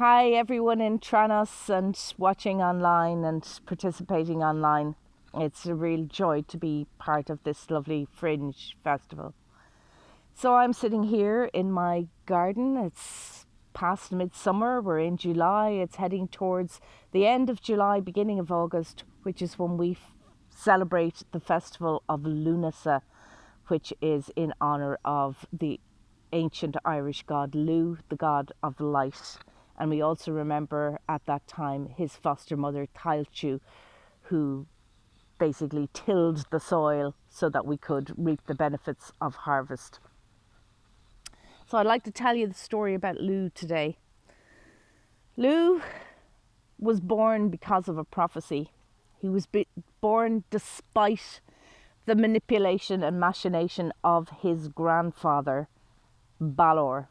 Hi everyone in Tranos and watching online and participating online. It's a real joy to be part of this lovely Fringe festival. So I'm sitting here in my garden. It's past midsummer. We're in July. It's heading towards the end of July, beginning of August, which is when we celebrate the festival of Lunasa, which is in honour of the ancient Irish god Lugh, the god of light. And we also remember at that time his foster mother Tailchu, who basically tilled the soil so that we could reap the benefits of harvest. So I'd like to tell you the story about Lugh today. Lugh was born because of a prophecy. He was born despite the manipulation and machination of his grandfather, Balor.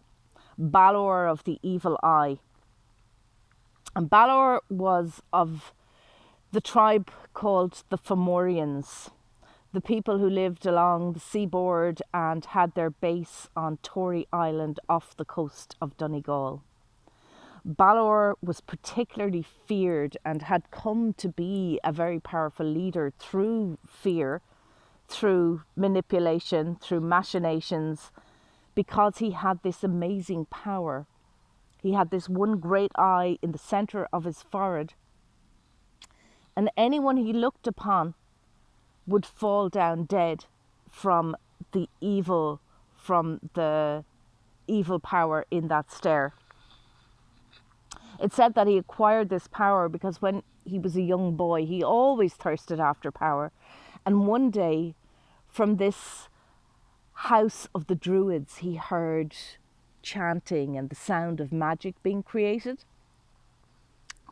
Balor of the evil eye. And Balor was of the tribe called the Fomorians, the people who lived along the seaboard and had their base on Tory Island off the coast of Donegal. Balor was particularly feared and had come to be a very powerful leader through fear, through manipulation, through machinations, because he had this amazing power. He had this one great eye in the centre of his forehead, and anyone he looked upon would fall down dead from the evil power in that stare. It's said that he acquired this power because when he was a young boy, he always thirsted after power. And one day, from this house of the Druids, he heard chanting and the sound of magic being created.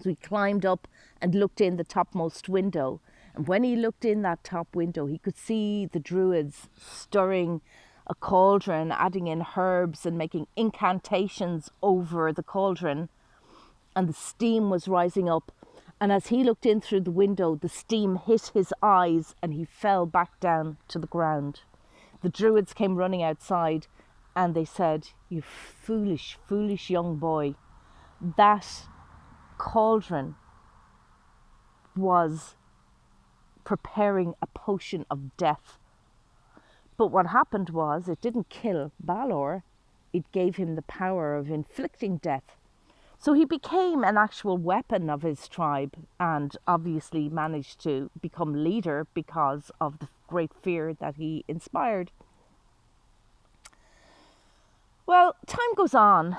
So he climbed up and looked in the topmost window. And when he looked in that top window, he could see the Druids stirring a cauldron, adding in herbs and making incantations over the cauldron. And the steam was rising up. And as he looked in through the window, the steam hit his eyes and he fell back down to the ground. The Druids came running outside and they said, "You foolish, foolish young boy, that cauldron was preparing a potion of death." But what happened was it didn't kill Balor, it gave him the power of inflicting death. So he became an actual weapon of his tribe and obviously managed to become leader because of the great fear that he inspired. Well, time goes on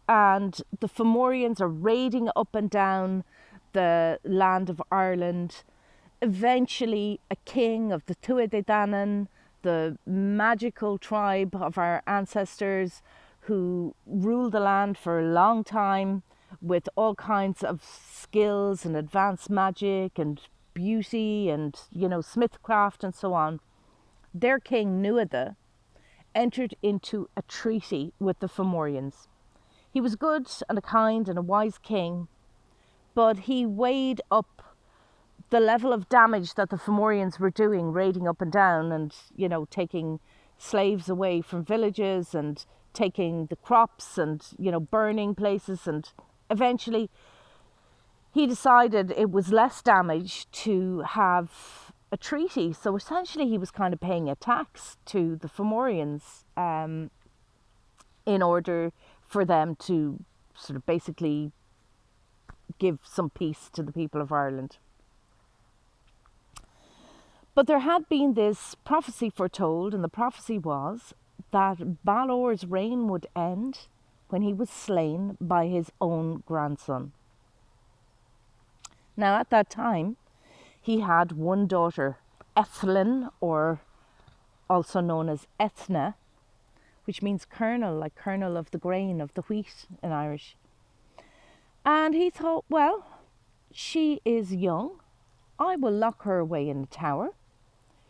and the Fomorians are raiding up and down the land of Ireland. Eventually, a king of the Tuatha Dé Danann, the magical tribe of our ancestors who ruled the land for a long time with all kinds of skills and advanced magic and beauty and, smithcraft and so on. Their king, Nuada, entered into a treaty with the Fomorians. He was good and a kind and a wise king, but he weighed up the level of damage that the Fomorians were doing, raiding up and down and, taking slaves away from villages and taking the crops and, burning places. And eventually he decided it was less damage to have a treaty. So essentially he was kind of paying a tax to the Fomorians in order for them to sort of basically give some peace to the people of Ireland. But there had been this prophecy foretold, and the prophecy was that Balor's reign would end when he was slain by his own grandson. Now at that time, he had one daughter, Ethlyn, or also known as Ethna, which means kernel, like kernel of the grain, of the wheat in Irish. And he thought, well, she is young. I will lock her away in a tower.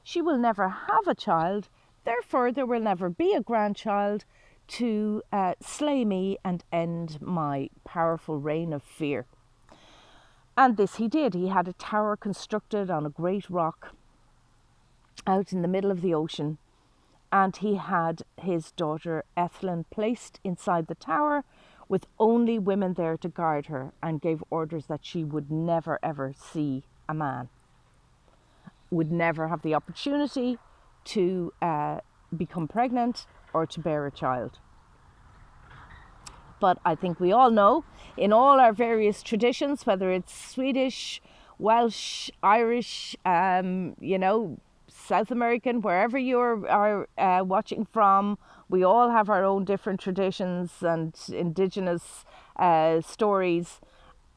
She will never have a child. Therefore, there will never be a grandchild to slay me and end my powerful reign of fear. And this he did. He had a tower constructed on a great rock out in the middle of the ocean. And he had his daughter Ethlyn placed inside the tower with only women there to guard her, and gave orders that she would never ever see a man, would never have the opportunity to become pregnant or to bear a child. But I think we all know, in all our various traditions, whether it's Swedish, Welsh, Irish, South American, wherever you are watching from, we all have our own different traditions and indigenous stories.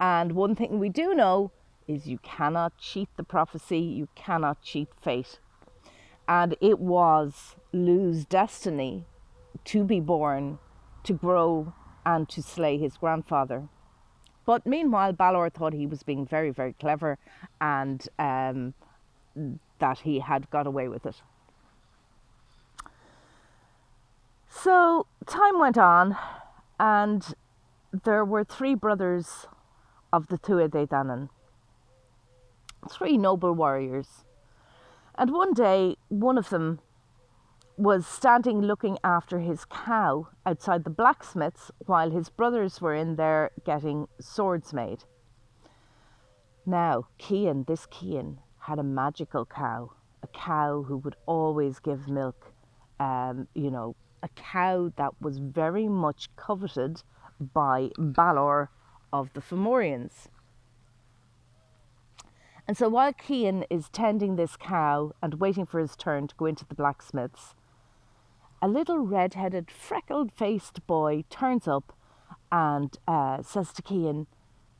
And one thing we do know is you cannot cheat the prophecy, you cannot cheat fate. And it was Lugh's destiny to be born, to grow, and to slay his grandfather. But meanwhile, Balor thought he was being very, very clever, and that he had got away with it. So time went on, and there were 3 brothers of the Tuatha Dé Danann, 3 noble warriors. And one day, one of them was standing looking after his cow outside the blacksmith's while his brothers were in there getting swords made. Now, this Cian had a magical cow, a cow who would always give milk, a cow that was very much coveted by Balor of the Fomorians. And so while Cian is tending this cow and waiting for his turn to go into the blacksmith's, a little red-headed, freckled-faced boy turns up and says to Cian,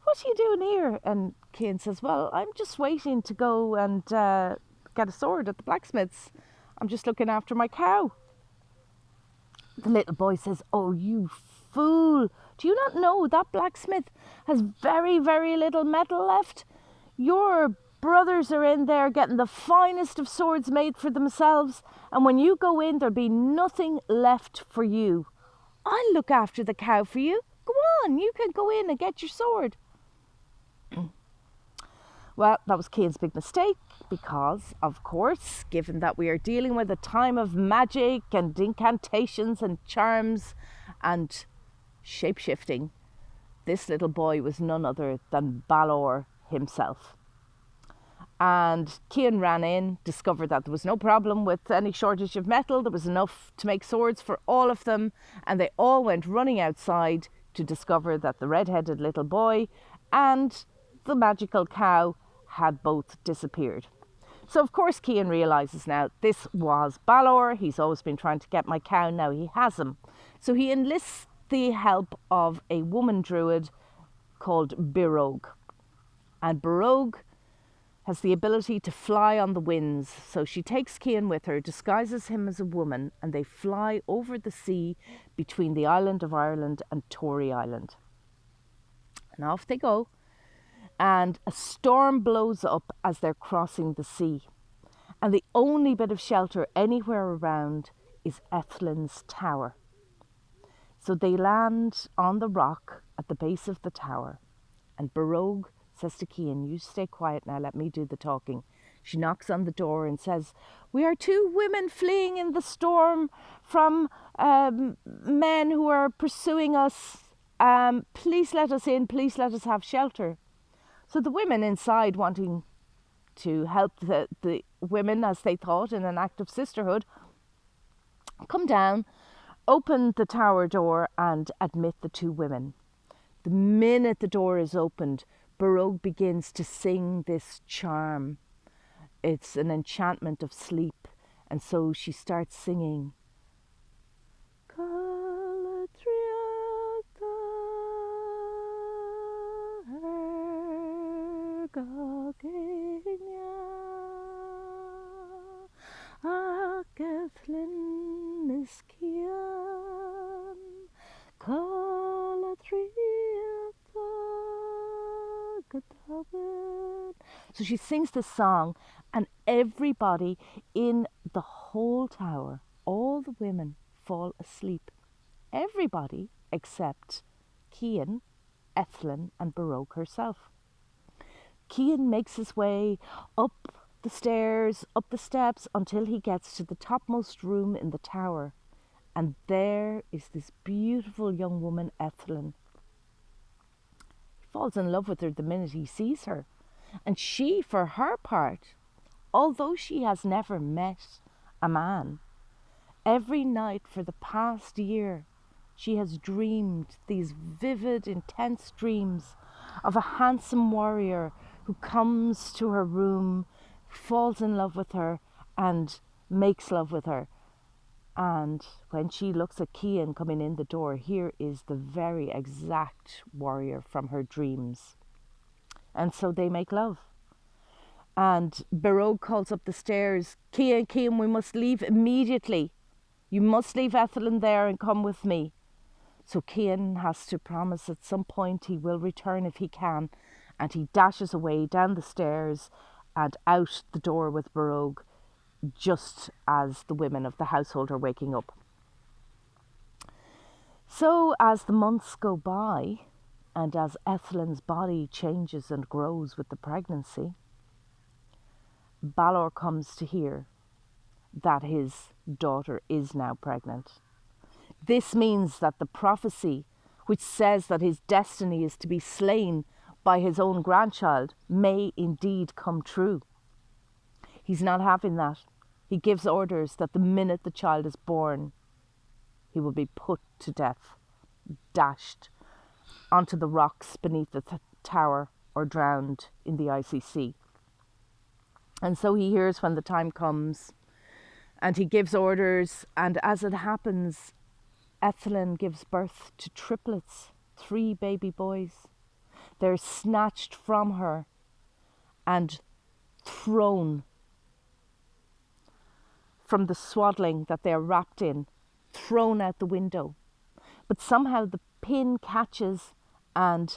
"What are you doing here?" And Cian says, "Well, I'm just waiting to go and get a sword at the blacksmith's. I'm just looking after my cow." The little boy says, "Oh, you fool. Do you not know that blacksmith has very, very little metal left? Your brothers are in there getting the finest of swords made for themselves, and when you go in, there'll be nothing left for you. I'll look after the cow for you. Go on, you can go in and get your sword." Well, that was Cian's big mistake because, of course, given that we are dealing with a time of magic and incantations and charms and shape-shifting, this little boy was none other than Balor himself. And Cian ran in, discovered that there was no problem with any shortage of metal. There was enough to make swords for all of them. And they all went running outside to discover that the red-headed little boy and the magical cow had both disappeared. So, of course, Cian realises now this was Balor. He's always been trying to get my cow. Now he has him. So he enlists the help of a woman druid called Birog. And Birog has the ability to fly on the winds. So she takes Cian with her, disguises him as a woman, and they fly over the sea between the island of Ireland and Tory Island. And off they go. And a storm blows up as they're crossing the sea. And the only bit of shelter anywhere around is Aethlin's tower. So they land on the rock at the base of the tower. And Birog says to Cian, "You stay quiet now, let me do the talking." She knocks on the door and says, "We are 2 women fleeing in the storm from men who are pursuing us. Please let us in, please let us have shelter." So the women inside, wanting to help the women, as they thought, in an act of sisterhood, come down, open the tower door and admit the 2 women. The minute the door is opened, Birog begins to sing this charm. It's an enchantment of sleep. And so she starts singing. So she sings this song, and everybody in the whole tower, all the women, fall asleep. Everybody except Cian, Aethlin, and Birog herself. Cian makes his way up the stairs, up the steps, until he gets to the topmost room in the tower. And there is this beautiful young woman, Aethlin, falls in love with her the minute he sees her. And she, for her part, although she has never met a man, every night for the past year, she has dreamed these vivid, intense dreams of a handsome warrior who comes to her room, falls in love with her, and makes love with her. And when she looks at Cian coming in the door, here is the very exact warrior from her dreams. And so they make love. And Barog calls up the stairs, Cian, Cian, we must leave immediately. You must leave Ethelyn there and come with me. So Cian has to promise at some point he will return if he can. And he dashes away down the stairs and out the door with Barog, just as the women of the household are waking up. So as the months go by, and as Ethelyn's body changes and grows with the pregnancy, Balor comes to hear that his daughter is now pregnant. This means that the prophecy, which says that his destiny is to be slain by his own grandchild, may indeed come true. He's not having that. He gives orders that the minute the child is born, he will be put to death, dashed onto the rocks beneath the tower, or drowned in the icy sea. And so he hears when the time comes, and he gives orders, and as it happens, Ethelyn gives birth to triplets, 3 baby boys. They're snatched from her and thrown from the swaddling that they're wrapped in, thrown out the window. But somehow the pin catches, and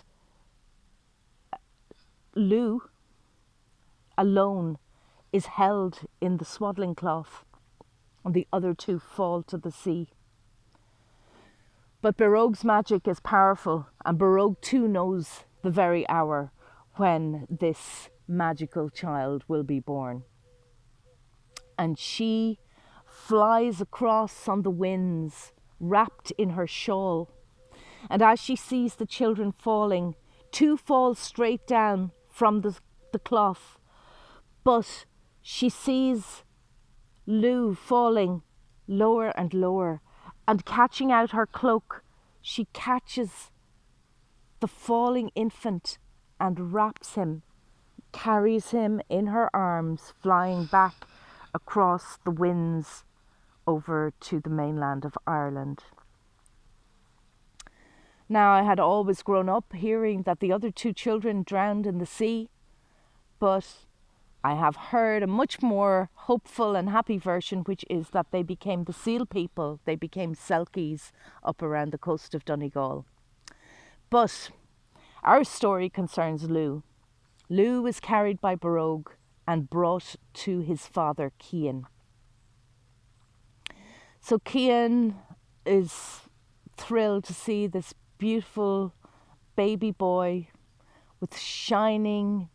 Lugh alone is held in the swaddling cloth, and the other 2 fall to the sea. But Barog's magic is powerful, and Barog too knows the very hour when this magical child will be born. And she flies across on the winds, wrapped in her shawl. And as she sees the children falling, 2 fall straight down from the cloth. But she sees Lugh falling lower and lower, and catching out her cloak, she catches the falling infant and wraps him, carries him in her arms, flying back across the winds over to the mainland of Ireland. Now, I had always grown up hearing that the other 2 children drowned in the sea, but I have heard a much more hopeful and happy version, which is that they became the seal people. They became Selkies up around the coast of Donegal. But our story concerns Lugh. Lugh was carried by Barog and brought to his father Cian. So Cian is thrilled to see this beautiful baby boy with shining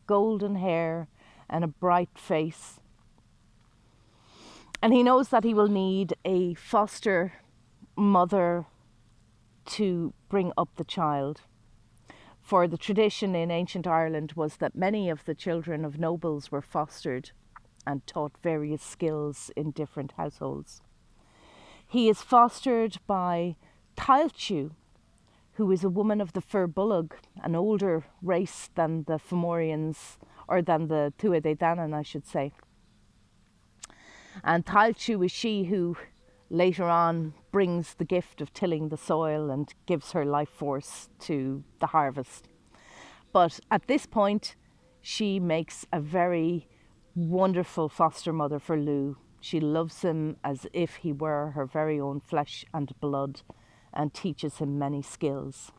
golden hair and a bright face. And he knows that he will need a foster mother to bring up the child. For the tradition in ancient Ireland was that many of the children of nobles were fostered and taught various skills in different households. He is fostered by Tailtiu, who is a woman of the Fir-Bolg, an older race than the Fomorians, or than the Tuatha Danann, I should say. And Tailtiu is she who later on brings the gift of tilling the soil and gives her life force to the harvest. But at this point, she makes a very wonderful foster mother for Lugh. She loves him as if he were her very own flesh and blood, and teaches him many skills.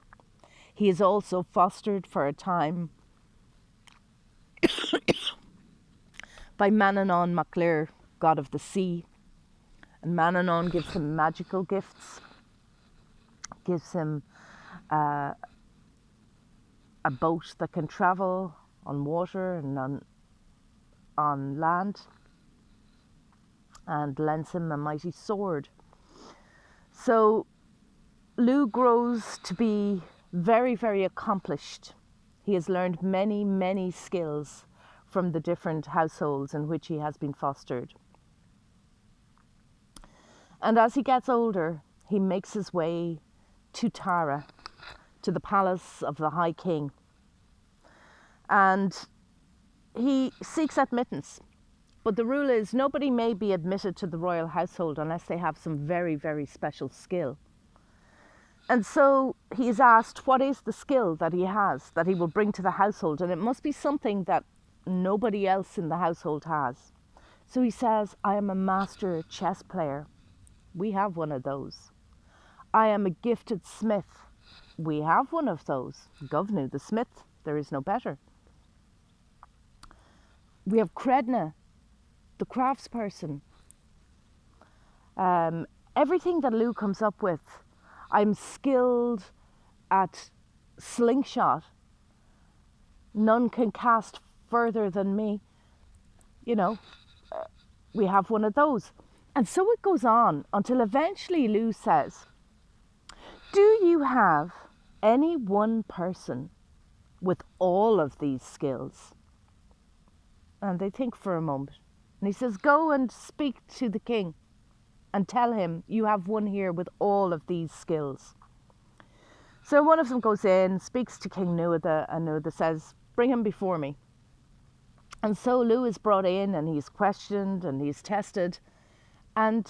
He is also fostered for a time by Manannán mac Lir, god of the sea. And Manannán gives him magical gifts, gives him a boat that can travel on water and on land, and lends him a mighty sword. So Lugh grows to be very, very accomplished. He has learned many, many skills from the different households in which he has been fostered. And as he gets older, he makes his way to Tara, to the palace of the High King. And he seeks admittance. But the rule is nobody may be admitted to the royal household unless they have some very, very special skill. And so he is asked what is the skill that he has, that he will bring to the household. And it must be something that nobody else in the household has. So he says, I am a master chess player. We have one of those. I am a gifted smith. We have one of those. Govnu, the smith, there is no better. We have Credna, the craftsperson. Everything that Lugh comes up with, I'm skilled at slingshot. None can cast further than me. We have one of those. And so it goes on until eventually Lugh says, do you have any one person with all of these skills? And they think for a moment. And he says, go and speak to the king and tell him you have one here with all of these skills. So one of them goes in, speaks to King Nuada, and Nuada says, bring him before me. And so Lugh is brought in and he's questioned and he's tested. And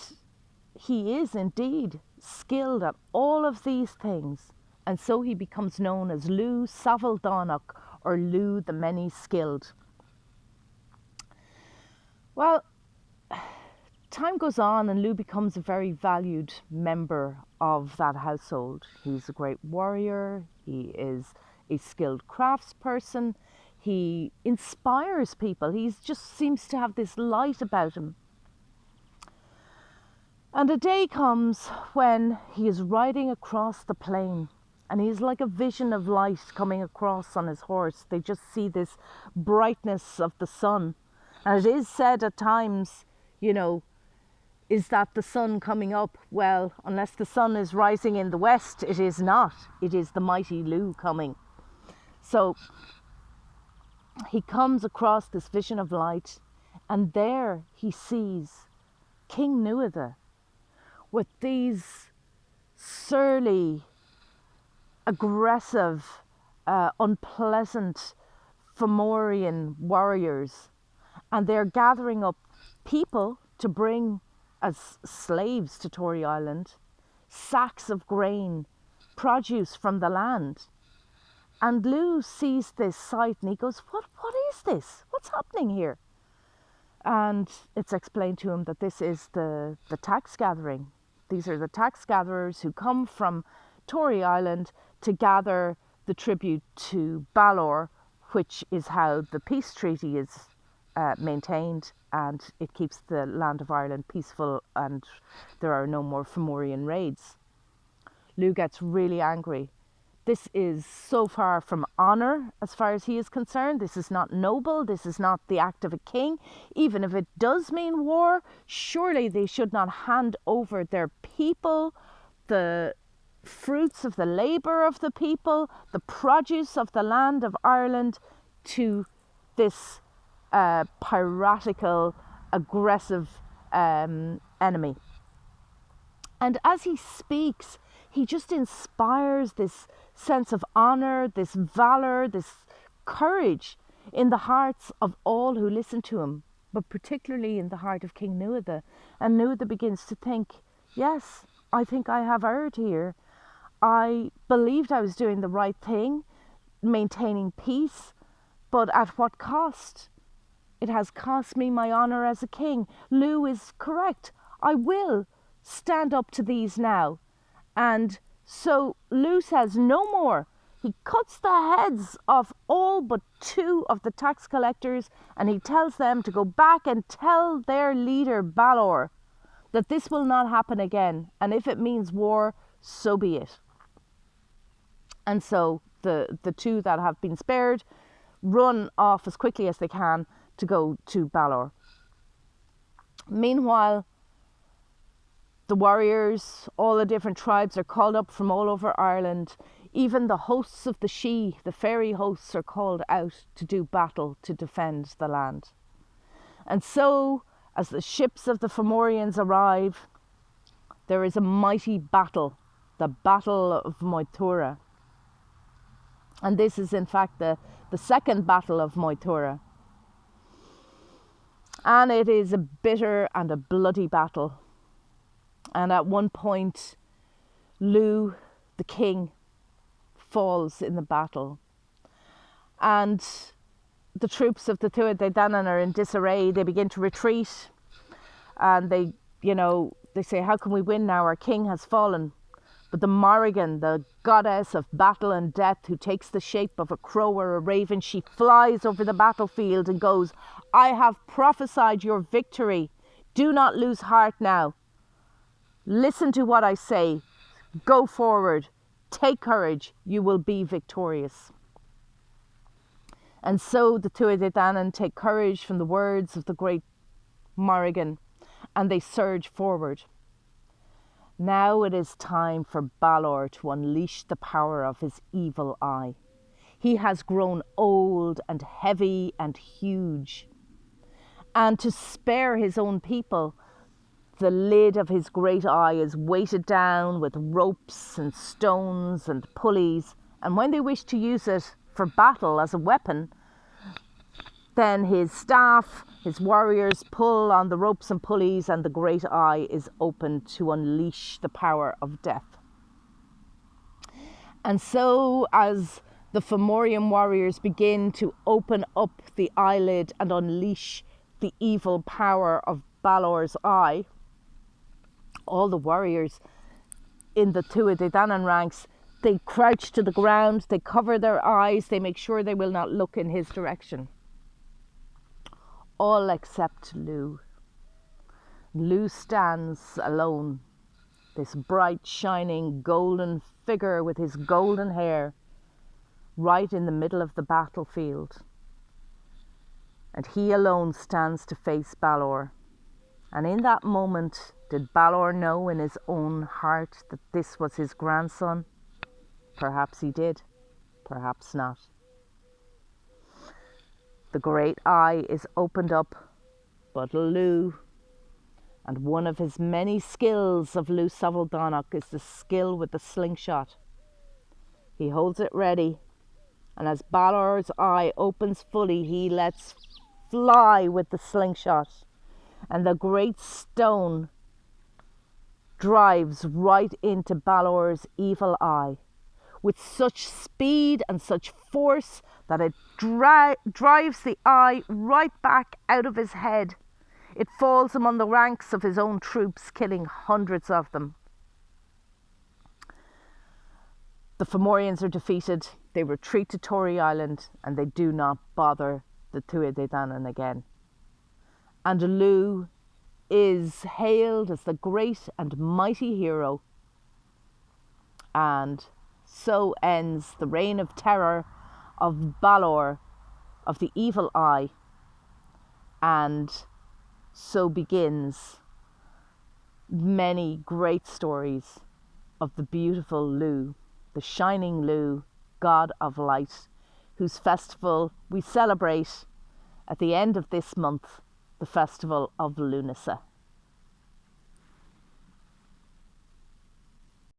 he is indeed skilled at all of these things. And so he becomes known as Lugh Savildonach, or Lugh the Many-Skilled. Well, time goes on and Lugh becomes a very valued member of that household. He's a great warrior. He is a skilled craftsperson. He inspires people. He just seems to have this light about him. And a day comes when he is riding across the plain and he's like a vision of light coming across on his horse. They just see this brightness of the sun. And it is said at times, is that the sun coming up? Well, unless the sun is rising in the west, it is not. It is the mighty Lugh coming. So he comes across this vision of light, and there he sees King Nuada with these surly, aggressive, unpleasant Fomorian warriors. And they're gathering up people to bring as slaves to Tory Island, sacks of grain, produce from the land. And Lugh sees this sight and he goes, what is this? What's happening here? And it's explained to him that this is the tax gathering. These are the tax gatherers who come from Tory Island to gather the tribute to Balor, which is how the peace treaty is maintained, and it keeps the land of Ireland peaceful and there are no more Fomorian raids. Lugh gets really angry. This is so far from honour as far as he is concerned. This is not noble. This is not the act of a king. Even if it does mean war, surely they should not hand over their people, the fruits of the labour of the people, the produce of the land of Ireland to this piratical, aggressive enemy. And as he speaks, he just inspires this sense of honour, this valour, this courage in the hearts of all who listen to him, but particularly in the heart of King Nuada. And Nuada begins to think, yes, I think I have erred here. I believed I was doing the right thing, maintaining peace, but at what cost? It has cost me my honour as a king. Lugh is correct. I will stand up to these now. And so Lugh says no more. He cuts the heads of all but 2 of the tax collectors, and he tells them to go back and tell their leader Balor that this will not happen again, and if it means war, so be it. And so the 2 that have been spared run off as quickly as they can to go to Balor. Meanwhile, the warriors, all the different tribes are called up from all over Ireland. Even the hosts of the Sidhe, the fairy hosts, are called out to do battle to defend the land. And so, as the ships of the Fomorians arrive, there is a mighty battle, the Battle of Moytura. And this is in fact the second Battle of Moytura. And it is a bitter and a bloody battle. And at one point, Lugh, the king, falls in the battle. And the troops of the Tuatha Dé Danann are in disarray. They begin to retreat. And they say, how can we win now? Our king has fallen. But the Morrigan, the goddess of battle and death, who takes the shape of a crow or a raven, she flies over the battlefield and goes, I have prophesied your victory. Do not lose heart now. Listen to what I say. Go forward. Take courage. You will be victorious. And so the Tuatha Dé Danann take courage from the words of the great Morrigan, and they surge forward. Now it is time for Balor to unleash the power of his evil eye. He has grown old and heavy and huge. And to spare his own people, the lid of his great eye is weighted down with ropes and stones and pulleys. And when they wish to use it for battle as a weapon, then his staff, his warriors pull on the ropes and pulleys, and the great eye is opened to unleash the power of death. And so as the Fomorian warriors begin to open up the eyelid and unleash the evil power of Balor's eye, all the warriors in the Tuatha Dé Danann ranks, they crouch to the ground, they cover their eyes, they make sure they will not look in his direction. All except Lugh. Lugh stands alone, this bright, shining, golden figure with his golden hair, right in the middle of the battlefield. And he alone stands to face Balor. And in that moment, did Balor know in his own heart that this was his grandson? Perhaps he did, perhaps not. The great eye is opened up, but Lugh, and one of his many skills of Lugh Savildonach is the skill with the slingshot. He holds it ready, and as Balor's eye opens fully, he lets fly with the slingshot, and the great stone drives right into Balor's evil eye with such speed and such force that it drives the eye right back out of his head. It falls among the ranks of his own troops, killing hundreds of them. The Fomorians are defeated. They retreat to Tory Island, and they do not bother the Tuatha Dé Danann again. And Lugh is hailed as the great and mighty hero. And so ends the reign of terror of Balor, of the evil eye. And so begins many great stories of the beautiful Lugh, the shining Lugh, god of light, whose festival we celebrate at the end of this month, the festival of Lunasa.